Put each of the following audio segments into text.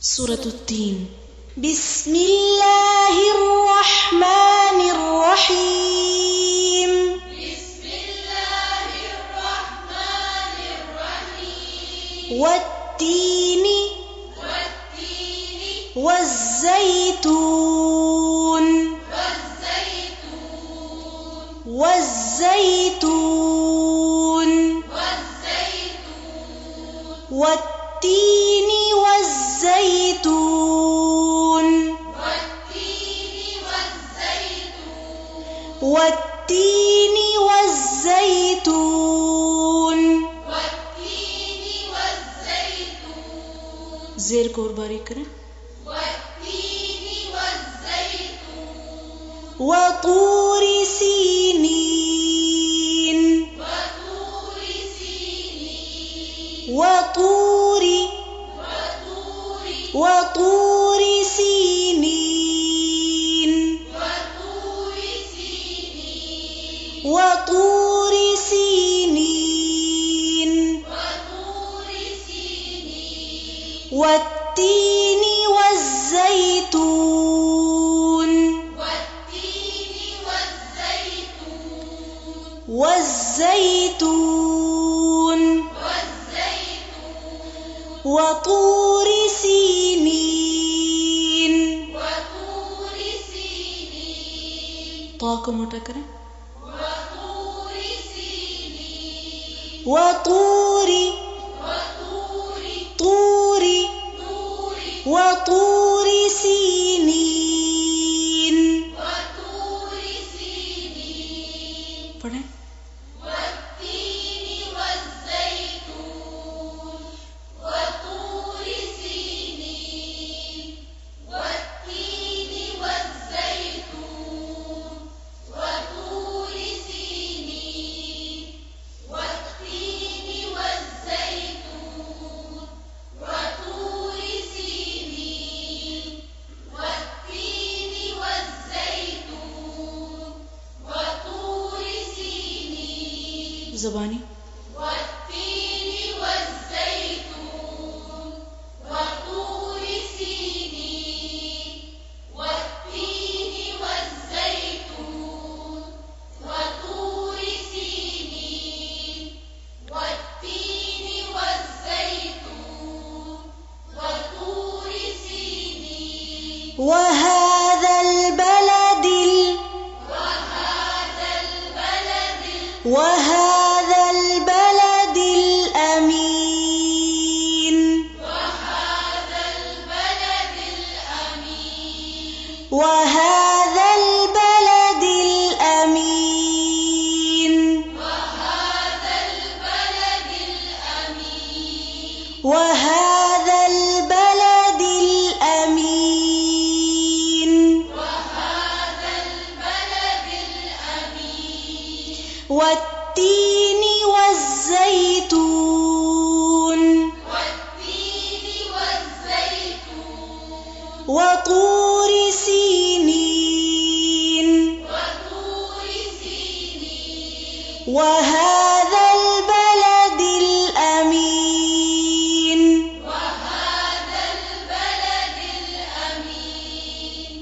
سورة التين. بسم الله الرحمن الرحيم. بسم الله الرحمن الرحيم. والتين والزيتون والتين والزيتون والتين والزيتون زیر کو اور باریک کریں. وطور سينين وطور سينين وطور سينين والتين والزيتون وطور سينين طا کو موٹا کریں. وطور سينين پڑھیں. زبانی. وهذا البلد الأمين وهذا البلد الأمين وهذا البلد الأمين والتين والزيتون وطور سينين وهذا البلد الأمين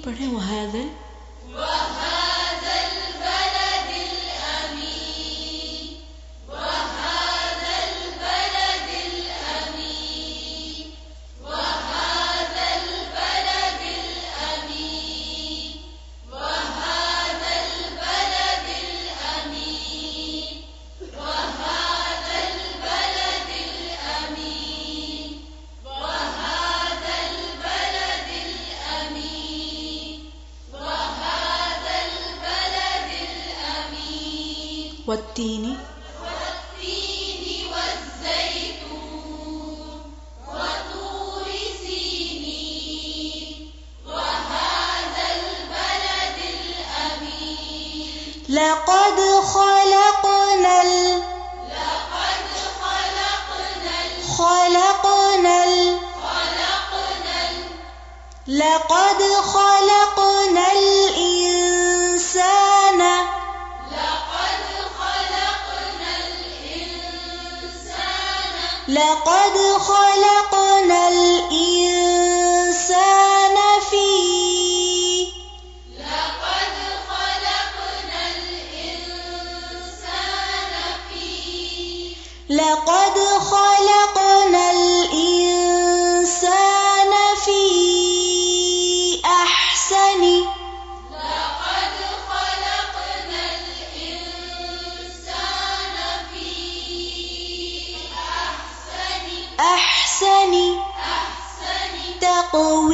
پڑھیں. وهذا والتين لقد خلقنا الإنسان لقد خلقنا الإنسان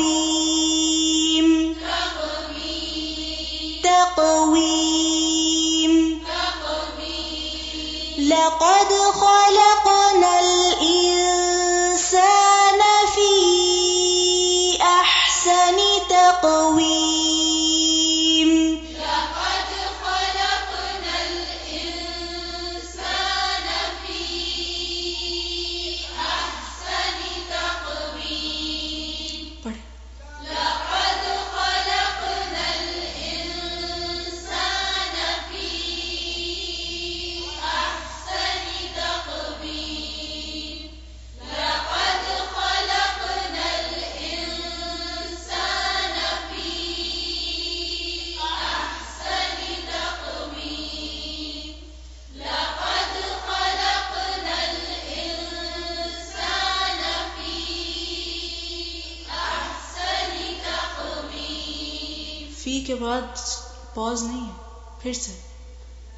تقويم تقويم لقد خلقنا الإنسان في أحسن تقويم لقد خلقنا الإنسان في أحسن تقويم पढ़े لقد خلقنا الإنسان في أحسن تقويم لقد خلقنا الإنسان في أحسن تقويم لقد خلقنا الإنسان في أحسن تقويم फी के बाद पॉज नहीं है फिर से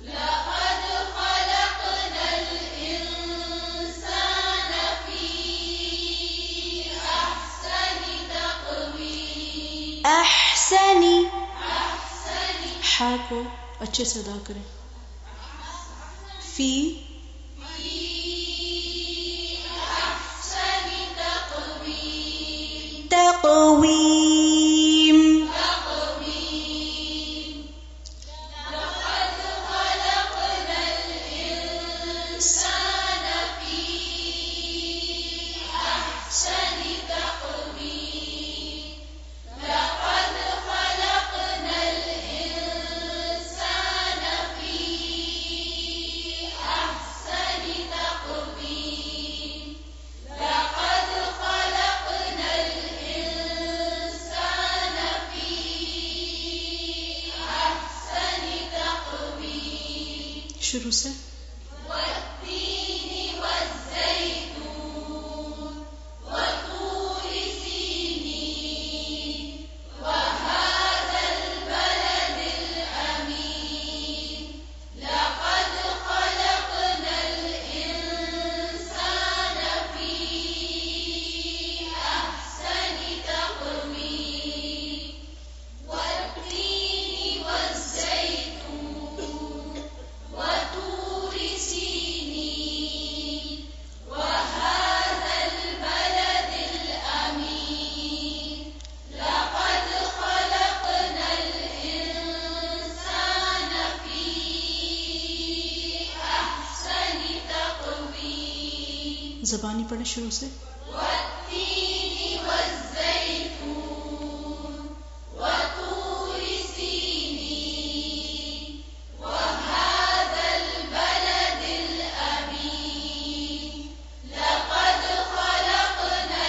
لقد خلقنا الإنسان في أحسن تقويم أحسن أحسن हा को अच्छे से अदा करें फी أحسن تقويم تقويم تقويم لقد خلقنا الإنسان في أحسن تقويم لقد خلقنا الإنسان في أحسن تقويم لقد خلقنا الإنسان في أحسن تقويم शुरू से والتين والزيتون وطور سينين وهذا البلد الأمين لقد خلقنا الإنسان في أحسن تقويم والتين والزيتون وطور سينين وهذا البلد الأمين لقد خلقنا الإنسان في أحسن تقويم ज़बानी पढ़े शुरू से والتين والزيتون وطور سينين وهذا البلد الأمين لقد خلقنا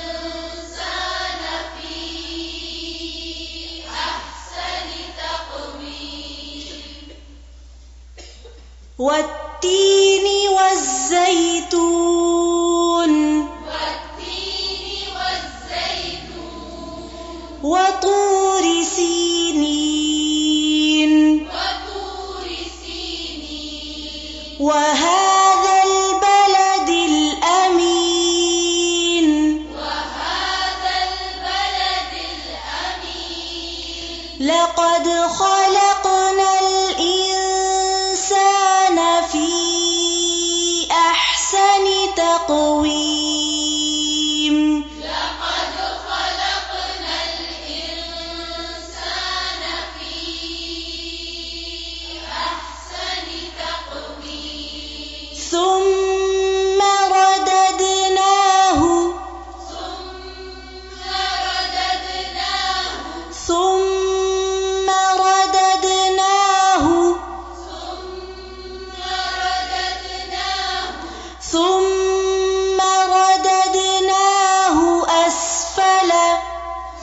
الإنسان في أحسن تقويم والتين والزيتون والتين والزيتون وطور سينين وطور سينين وهذا البلد الأمين وهذا البلد الأمين لقد خلقنا الإنسان في أحسن تقويم لقد خلقنا الإنسان في أحسن تقويم ثم رددناه ثم رددناه ثم رددناه ثم رددناه ثم رددناه أسفل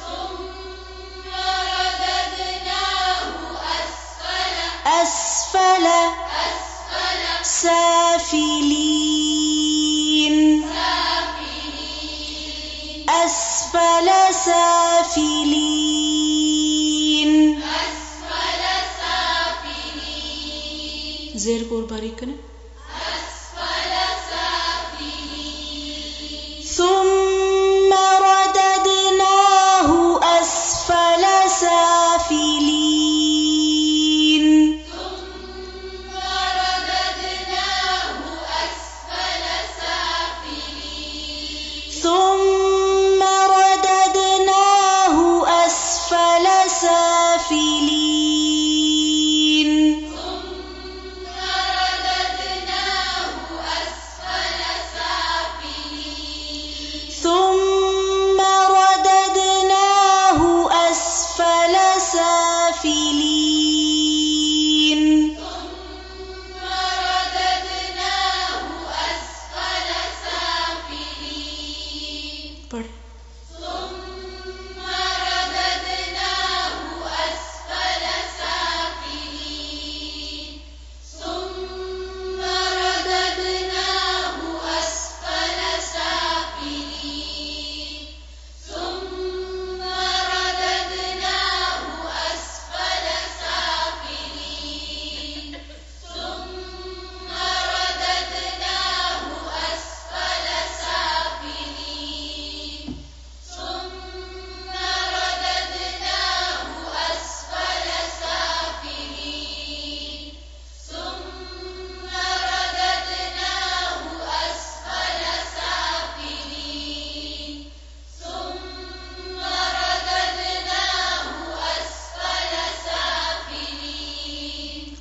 ثم رددناه أسفل أسفل سافلين سافلين أسفل سافلين أسفل سافلين ज़ेर को और बारीक करें أسفل سافلين ثم رددناه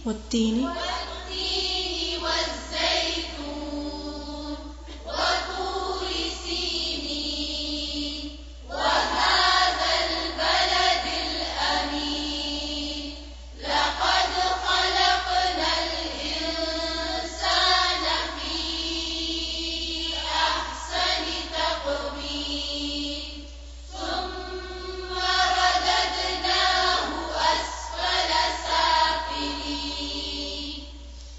والتين والتين والزيتون وطور سينين وهذا البلد الأمين لقد خلقنا الإنسان في أحسن تقويم ثم رددناه أسفل سافلين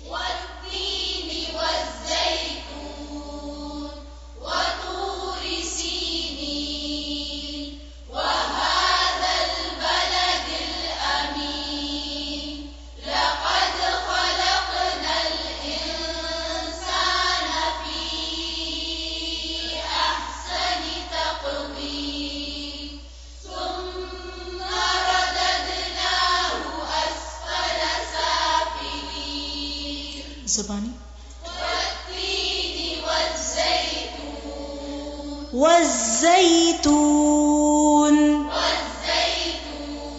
والتين والزيتون وطور سينين وهذا البلد الأمين لقد خلقنا الإنسان في أحسن تقويم ثم رددناه أسفل سافلين زباني والتين والزيتون والزيتون والزيتون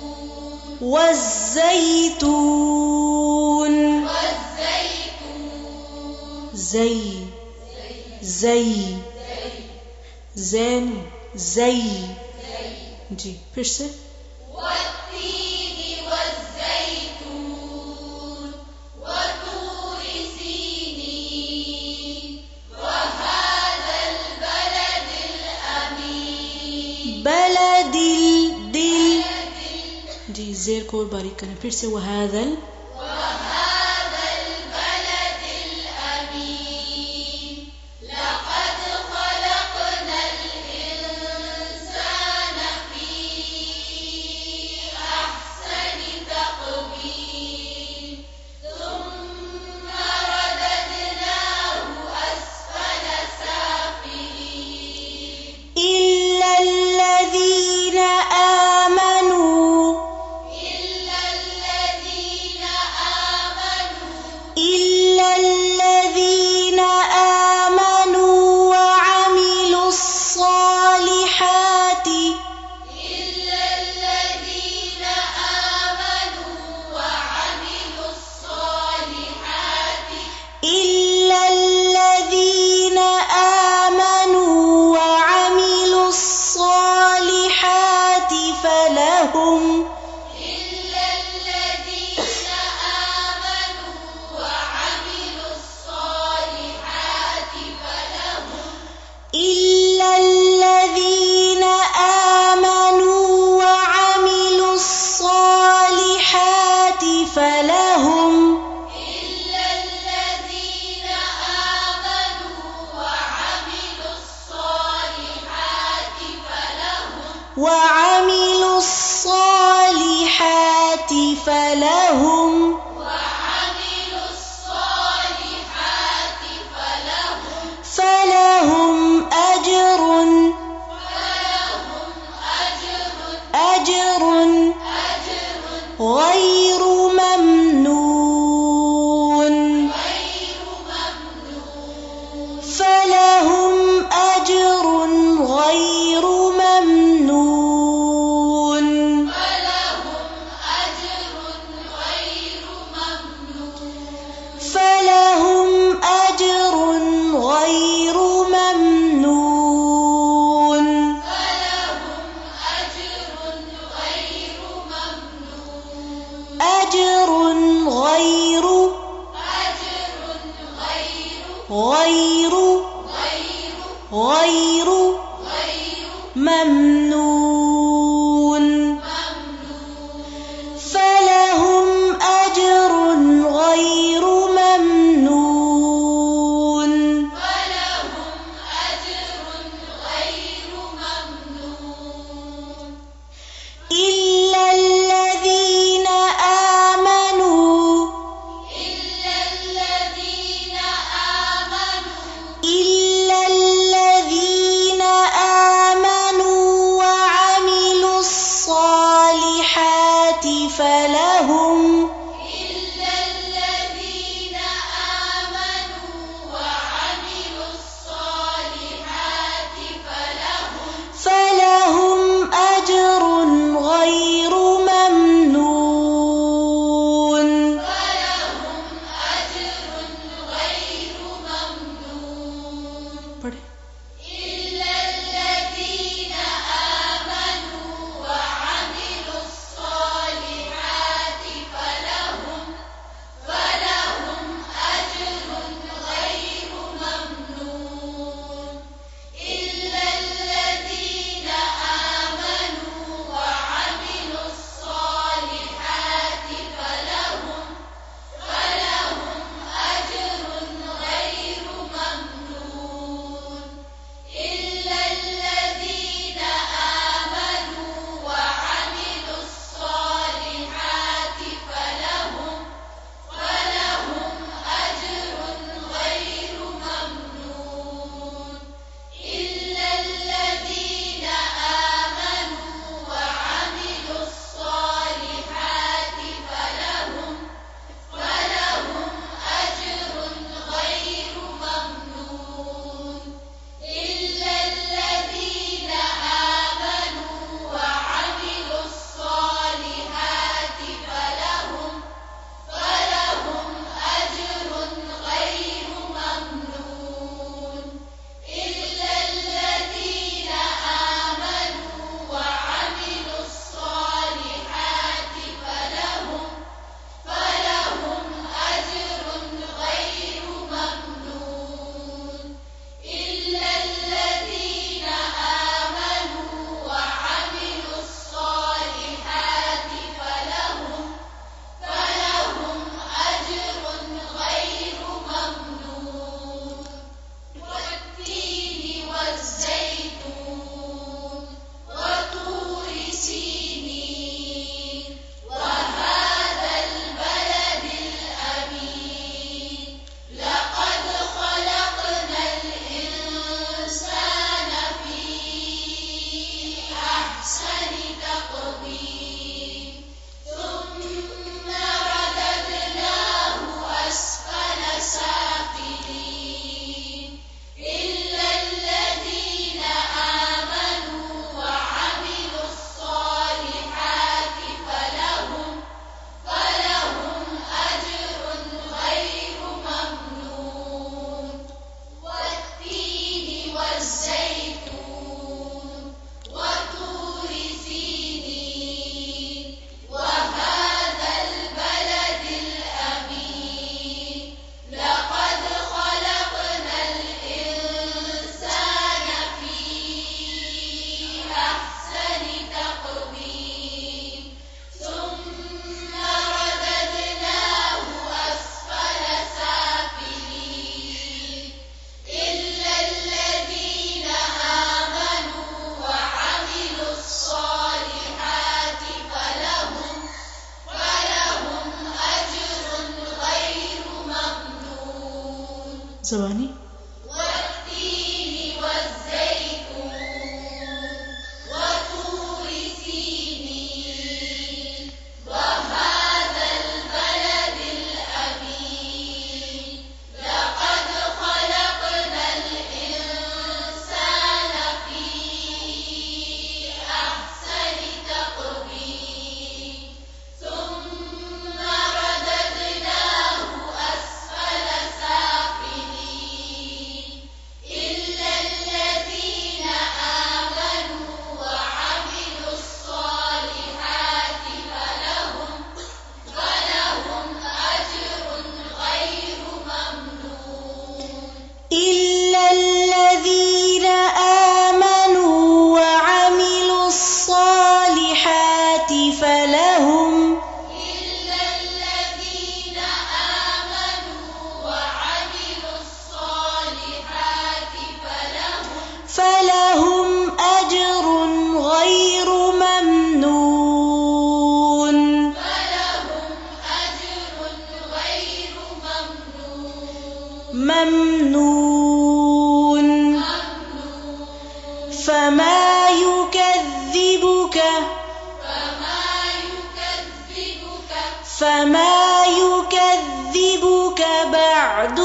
والزيتون والزيتون زي زين زي जी फिर से والتين والزيتون وطور سينين وهذا البلد الأمين بلد الدل जी जेर को और बारीक करें फिर से वहादल وهذا البلد الأمين لقد خلقنا الإنسان في أحسن تقويم ثم رددناه أسفل سافلين إلا الذين آمنوا إلا الذين آمنوا إلا الذين آمنوا وعملوا الصالحات إلا الذين آمنوا وعملوا الصالحات إلا الذين آمنوا وعملوا الصالحات فلهم إلا الذين آمنوا وعملوا الصالحات فلهم إلا الذين آمنوا وعملوا الصالحات فلهم إلا الذين آمنوا وعملوا الصالحات فلهم وعملوا الصالحات فلهم وعملوا الصالحات فلهم أجر أجر غير ممنون غير ممنون فلهم أجر غير ممنون فلهم أجر غير ممنون فلهم أجر غير ممنون فلهم أجر غير ممنون أجر غير أجر غير غير غير ممنون فلهم أجر غير ممنون فلهم أجر غير ممنون إلا الذين آمنوا إلا الذين آمنوا إلا الذين آمنوا وعملوا زبانی والتين والزيتون وطور سينين وهذا البلد الأمين لقد خلقنا الإنسان في أحسن تقويم ثم رددناه أسفل سافلين إلا الذين آمنوا وعملوا الصالحات فلهم أجر غير ممنون إلا الذين آمنوا وعملوا الصالحات فلهم إلا الذين آمنوا وعملوا الصالحات فلهم أجر غير ممنون فلهم أجر غير ممنون فما يكذبك بعد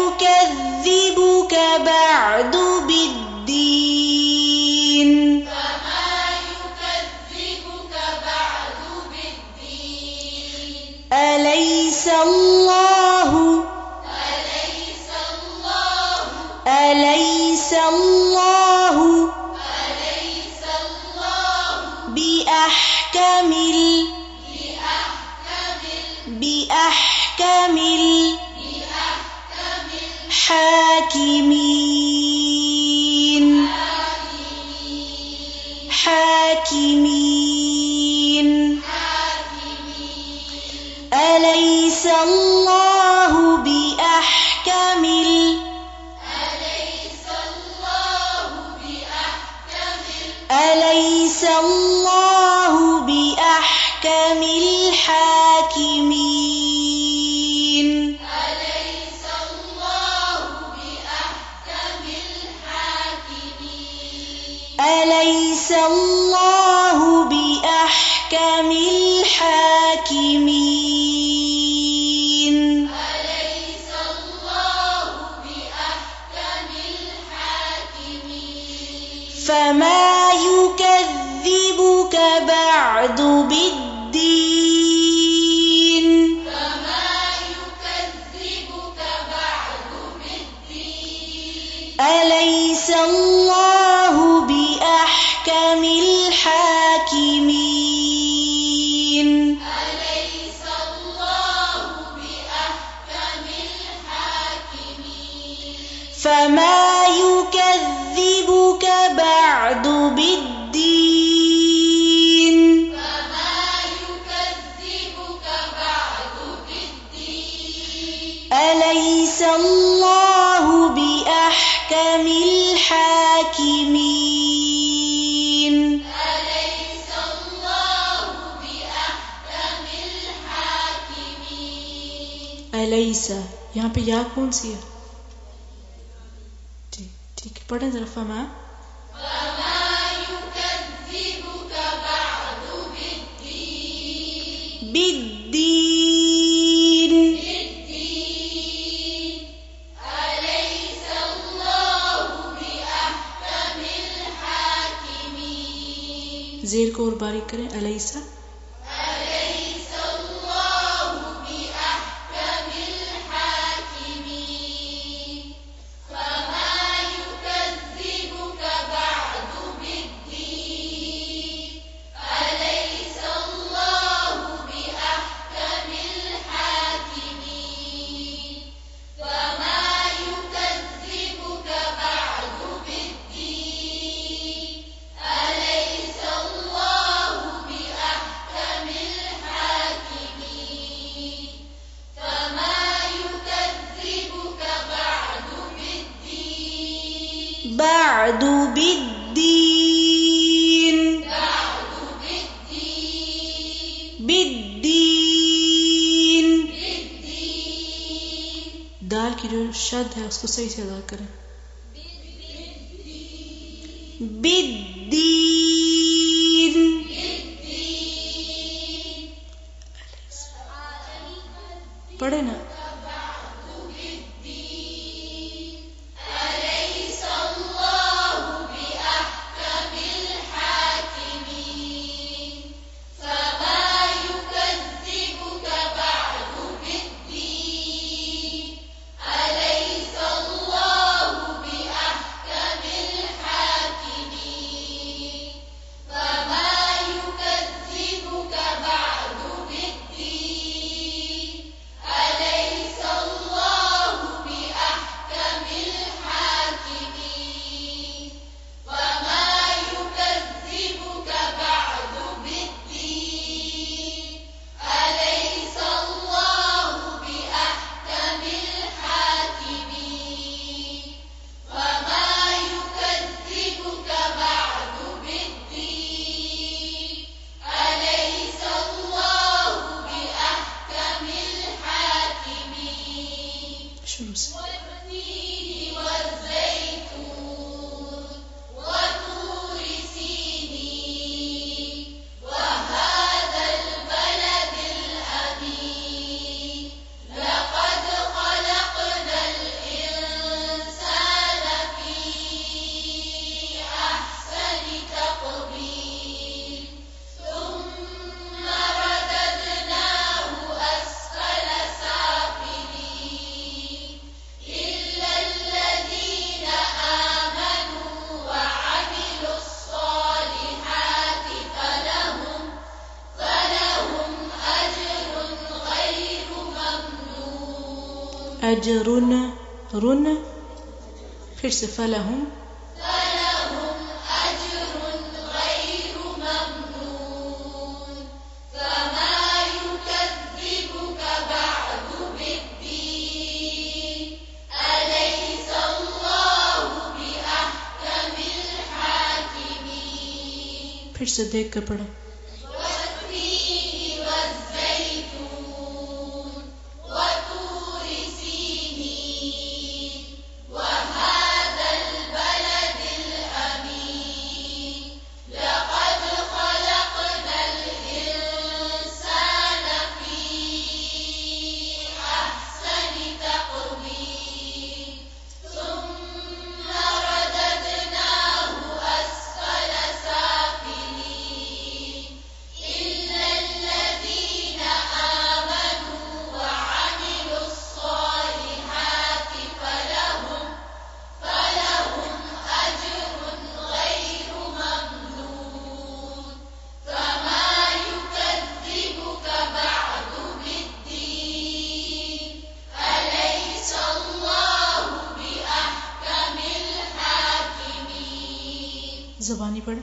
يكذبك بعد بالدين فما يكذبك بعد بالدين أليس الله بأحكم الحاكمين أليس الله بأحكم الحاكمين أليس الله بأحكم الحاكمين فما يكذبك بعد بالدين أليس الله بأحكم الحاكمين فما يكذبك بعد بالدين أليس الله بأحكم الحاكمين أليس यहाँ पे या कौन सी है? ठीक है, पढ़ें जरा। फमा بالدين ज़ेर को और बारीक करें। अलैसा بعد بالدين بالدين दाल की जो शद है उसको सही से अदा करें। بالدين पढ़े ना। शुरू से अजरुन रुन फिर से फलहुम फिर से देख कर पढ़ो। ज़बानी पढ़े।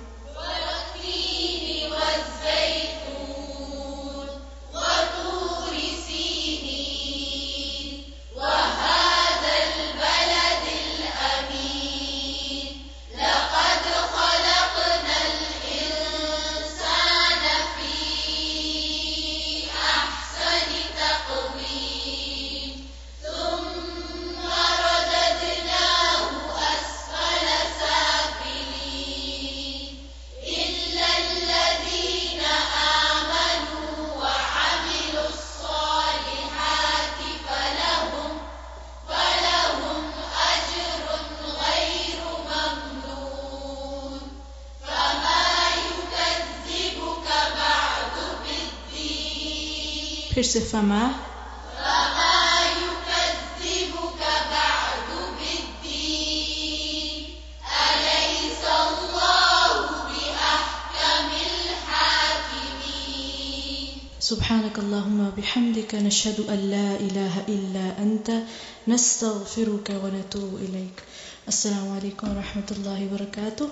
फिर से फमा سبحانك اللهم وبحمدك نشهد أن لا إله إلا أنت نستغفرك ونتوب إليك. السلام عليكم ورحمة الله وبركاته.